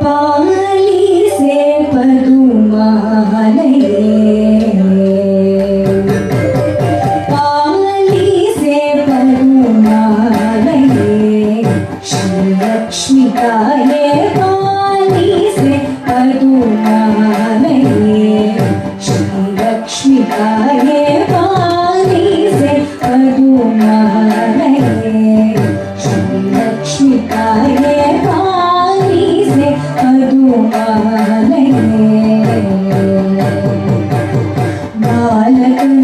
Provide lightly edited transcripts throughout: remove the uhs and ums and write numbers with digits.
ಪಾಲಿಸೆ ಪದುಮಾಲಯೇ ಪಾಲಿಸೆ ಪದುಮಾಲಯೇ ಶ್ರೀಲಕ್ಷ್ಮಿಕಾಯೇ ಪಾಲಿಸೆ ಪದುಮಾಲಯೇ ಶ್ರೀಲಕ್ಷ್ಮಿಕಾಯೇ ಪಾಲಿಸೆ ಪದುಮಾಲಯೇ ಶ್ರೀಲಕ್ಷ್ಮಿಕಾಯೇ ಪಾಲಿಸೆ ಪದುಮಾಲಯೇ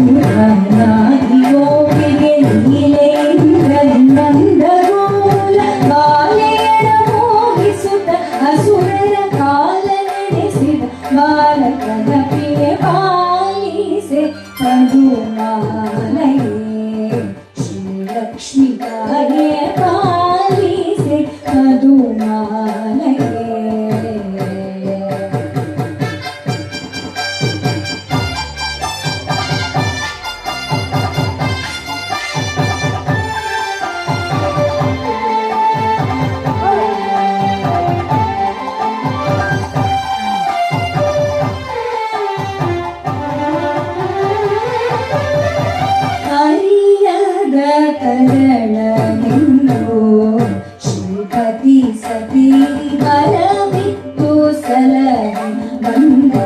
ಬಾಲಗಂಧರ್ವನಾಗಿ ಗೋಪಿಗೆ ಲೀಲೆಯಿಂದ ನಂದಗೋಲ ಬಾಲೆಯರ ಮೋಹಿಸುತ್ತ ಅಸುರರ ಕಾಲ ನಡೆಸಿದ ಬಾಲಕನ ಪ್ರಿಯ ಪಾಲಿಸೆ ಪದುಮಾಲಯೇ ಶ್ರೀಲಕ್ಷ್ಮಿಕಾಯೇ ಪಾಲಿಸೆ ಪದುಮಾಲಯೇ. ಹರಿಯದ ಕರಳನೆಂದು ಶ್ರೀಪತಿ ಸತಿ ಬಲವಿತ್ತು ಸಲಹೆ ಬಂದು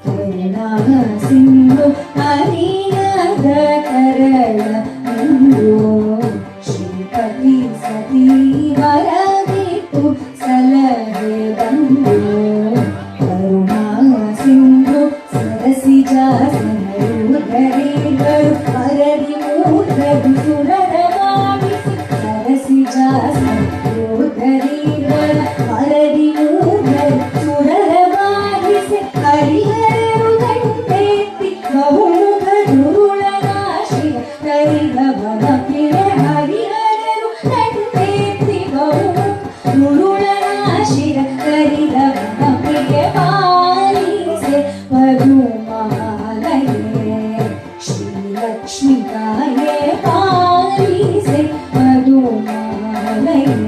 ಕರುಣಾ ಸಿಂಧು ಹರಿಯದ ಕರಳನೆಂದು ಶ್ರೀಪತಿ ಸತಿ ಬಲವಿತ್ತು ಸಲಹೆ ಬಂದು ಕರುಣಾ ಸಿಂಧು ಸರಸಿಜಾಸನರು ಧರಿಗಳು ಹರದಿ ಮೂರ್ಧರು ಸುರರವಾಗಿಸಿ ಸರಸಿಜಾಸನರು ಧರಿಗಳ ಹರದಿ ಮೂರ್ಧರು ಸುರರವಾಗಿಸಿ ಹರಿಹರರು ದಂಡೆತ್ತಿ ಬಹುಮುಖ ದುರುಳನಾಶಿಯ ಕರಿಗವನ ಪ್ರಿಯ ಹರಿಹರರು ದಂಡೆತ್ತಿ ಬಹುಮುಖ ದುರುಳನಾಶಿಯ ಕರಿಗವನ ಪ್ರಿಯ ಪಾಲಿಸೆ ಪದುಮಾಲಯೇ ಶ್ರೀಲಕ್ಷ್ಮಿಕಾಯೇ ಪಾಲಿಸೆ ಪದುಮಾಲಯೇ.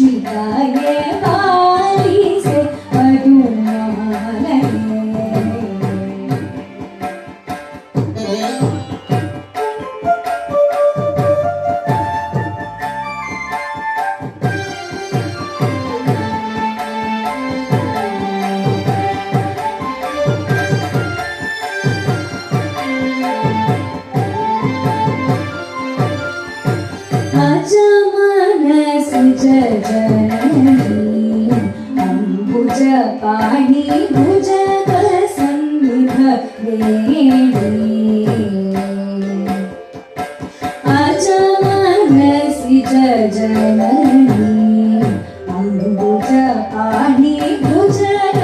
ಶ್ರೀಲಕ್ಷ್ಮಿಕಾಯೇ ಪಾಲಿಸೆ ಪದುಮಾಲಯೇ. जननी अंबुज पाणी भुजग सन्निध वेणी अजमनसि जननी अंबुज पाणी भुजग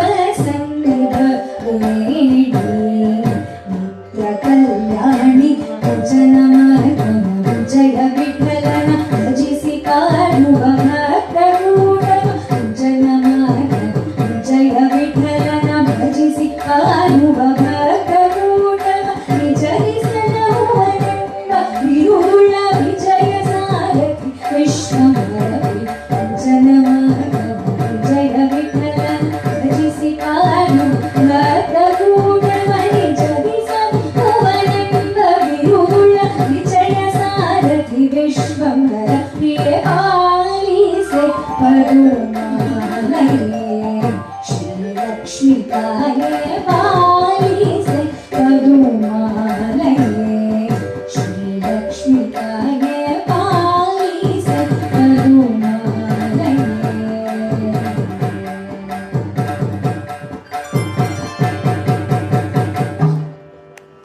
पोषिताय